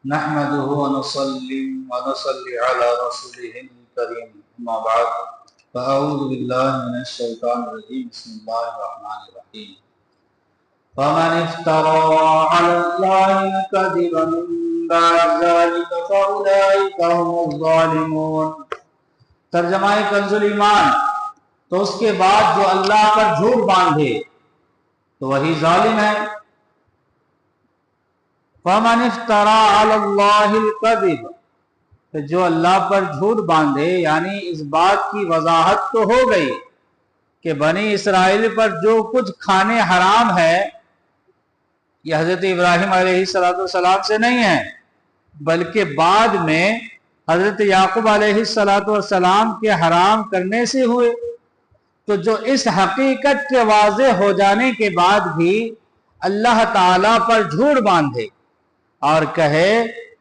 نحمده ونصلي على رسوله الكريم أما بعد فأعوذ بالله من الشيطان الرجيم بسم الله الرحمن الرحيم فمن افترى على الله الكذب من بعد ذلك فأولئك هم الظالمون۔ ترجمہ کنز الایمان، تو اس کے بعد جو اللہ پر جھوٹ باندھے تو وہی ظالم ہے۔ فَمَنِ افْتَرَى عَلَى اللَّهِ الْكَذِبَ، جو اللہ پر جھوٹ باندھے، یعنی اس بات کی وضاحت تو ہو گئی کہ بنی اسرائیل پر جو کچھ کھانے حرام ہے یہ حضرت ابراہیم علیہ السلام سے نہیں ہے، بلکہ بعد میں حضرت یعقوب علیہ السلام کے حرام کرنے سے ہوئے۔ تو جو اس حقیقت کے واضح ہو جانے کے بعد بھی اللہ تعالیٰ پر جھوٹ باندھے اور کہے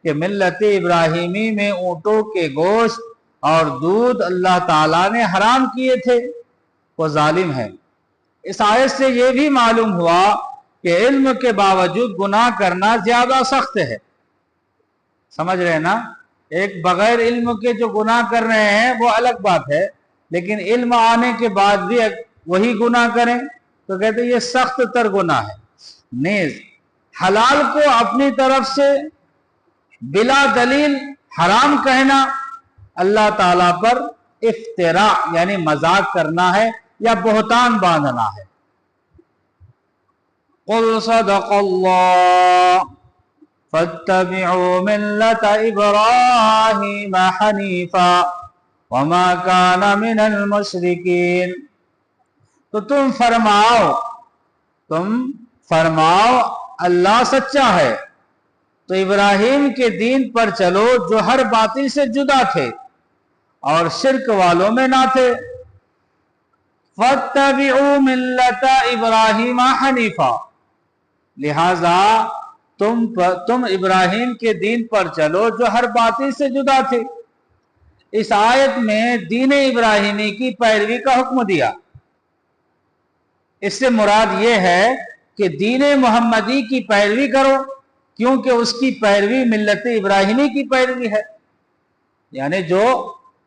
کہ ملت ابراہیمی میں اونٹوں کے گوشت اور دودھ اللہ تعالیٰ نے حرام کیے تھے، وہ ظالم ہے۔ اس آیت سے یہ بھی معلوم ہوا کہ علم کے باوجود گناہ کرنا زیادہ سخت ہے۔ سمجھ رہے نا؟ ایک بغیر علم کے جو گناہ کر رہے ہیں وہ الگ بات ہے، لیکن علم آنے کے بعد بھی وہی گناہ کریں تو کہتے ہیں یہ سخت تر گناہ ہے۔ نیز حلال کو اپنی طرف سے بلا دلیل حرام کہنا اللہ تعالیٰ پر افتراء یعنی مذاق کرنا ہے یا بہتان باندھنا ہے۔ قل صدق اللہ فاتبعوا ملة ابراہیم حنیفا وما کان من المشرکین۔ تو تم فرماؤ اللہ سچا ہے تو ابراہیم کے دین پر چلو جو ہر باطل سے جدا تھے اور شرک والوں میں نہ تھے۔ فَاتَّبِعُوا مِلَّةَ إِبْرَاهِيمَ حَنِيفًا، لہذا تم ابراہیم کے دین پر چلو جو ہر باطل سے جدا تھے۔ اس آیت میں دین ابراہیمی کی پیروی کا حکم دیا۔ اس سے مراد یہ ہے کہ دین محمدی کی پیروی کرو، کیونکہ اس کی پیروی ملت ابراہیمی کی پیروی ہے، یعنی جو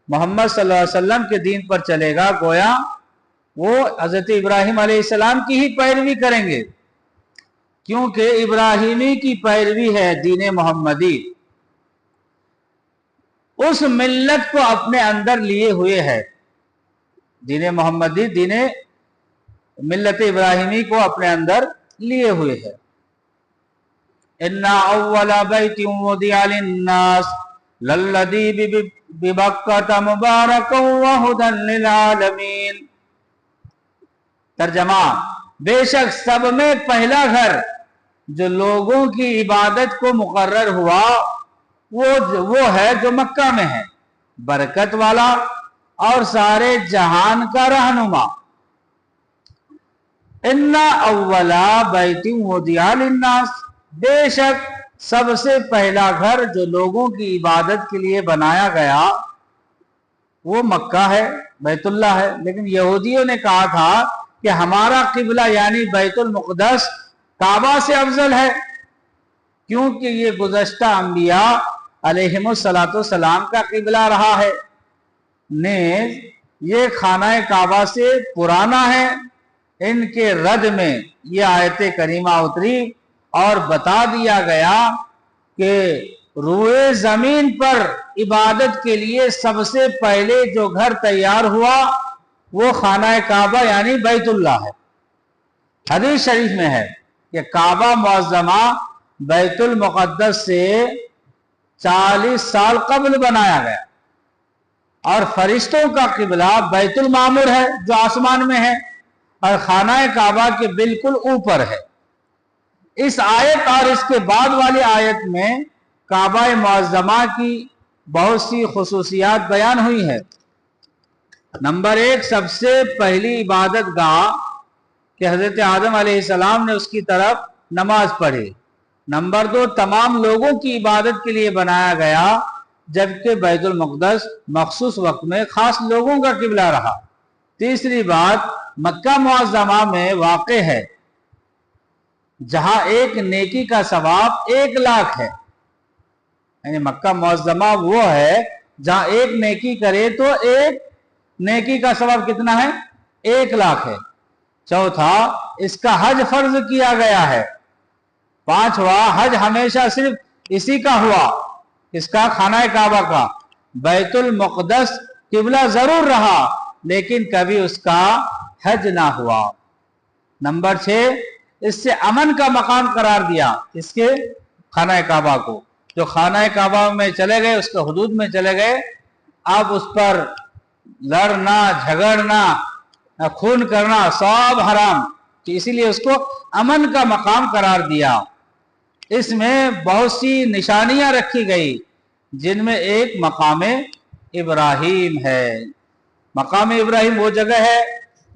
محمد صلی اللہ علیہ وسلم کے دین پر چلے گا گویا وہ حضرت ابراہیم علیہ السلام کی ہی پیروی کریں گے، کیونکہ ابراہیمی کی پیروی ہے دین محمدی۔ اس ملت کو اپنے اندر لیے ہوئے ہے، دین محمدی دین ملت ابراہیمی کو اپنے اندر لیے ہوئے ہے۔ ان اول بیت وضع للناس للذی ببکۃ مبارکا وہدی للعالمین۔ ترجمہ، بے شک سب میں پہلا گھر جو لوگوں کی عبادت کو مقرر ہوا وہ ہے جو مکہ میں ہے، برکت والا اور سارے جہان کا رہنما۔ ان اول بیت وضع للناس، بے شک سب سے پہلا گھر جو لوگوں کی عبادت کے لیے بنایا گیا وہ مکہ ہے، بیت اللہ ہے۔ لیکن یہودیوں نے کہا تھا کہ ہمارا قبلہ یعنی بیت المقدس کعبہ سے افضل ہے، کیونکہ یہ گزشتہ انبیاء علیہم السلام کا قبلہ رہا ہے، نیز یہ خانہ کعبہ سے پرانا ہے۔ ان کے رد میں یہ آیت کریمہ اتری اور بتا دیا گیا کہ روئے زمین پر عبادت کے لیے سب سے پہلے جو گھر تیار ہوا وہ خانہ کعبہ یعنی بیت اللہ ہے۔ حدیث شریف میں ہے کہ کعبہ معظمہ بیت المقدس سے 40 سال قبل بنایا گیا، اور فرشتوں کا قبلہ بیت المعمور ہے جو آسمان میں ہے، اور خانہ کعبہ کے بالکل اوپر ہے۔ اس آیت اور اس کے بعد والی آیت میں کعبہ معظمہ کی بہت سی خصوصیات بیان ہوئی ہے۔ نمبر 1، سب سے پہلی عبادت گاہ کہ حضرت آدم علیہ السلام نے اس کی طرف نماز پڑھی۔ نمبر 2، تمام لوگوں کی عبادت کے لیے بنایا گیا، جبکہ بیت المقدس مخصوص وقت میں خاص لوگوں کا قبلہ رہا۔ تیسری بات، مکہ معظمہ میں واقع ہے جہاں ایک نیکی کا ثواب 1 لاکھ ہے، یعنی مکہ معظمہ وہ ہے جہاں ایک نیکی کرے تو ایک نیکی کا ثواب کتنا ہے؟ 1,00,000 ہے۔ چوتھا، اس کا حج فرض کیا گیا ہے۔ پانچواں، حج ہمیشہ صرف اسی کا ہوا، اس کا خانہ کعبہ کا۔ بیت المقدس قبلہ ضرور رہا لیکن کبھی اس کا حج نہ ہوا۔ نمبر 6، اس سے امن کا مقام قرار دیا اس کے خانہ کعبہ کو۔ جو خانہ کعبہ میں چلے گئے، اس کے حدود میں چلے گئے، اب اس پر لڑنا، جھگڑنا، خون کرنا سب حرام، تو اسی لیے اس کو امن کا مقام قرار دیا۔ اس میں بہت سی نشانیاں رکھی گئی جن میں ایک مقام ابراہیم ہے۔ مقام ابراہیم وہ جگہ ہے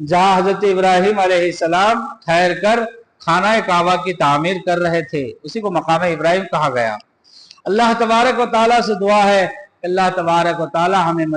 جہاں حضرت ابراہیم علیہ السلام ٹھہر کر خانہ کعبہ کی تعمیر کر رہے تھے، اسی کو مقام ابراہیم کہا گیا۔ اللہ تبارک و تعالیٰ سے دعا ہے کہ اللہ تبارک و تعالیٰ ہمیں مزید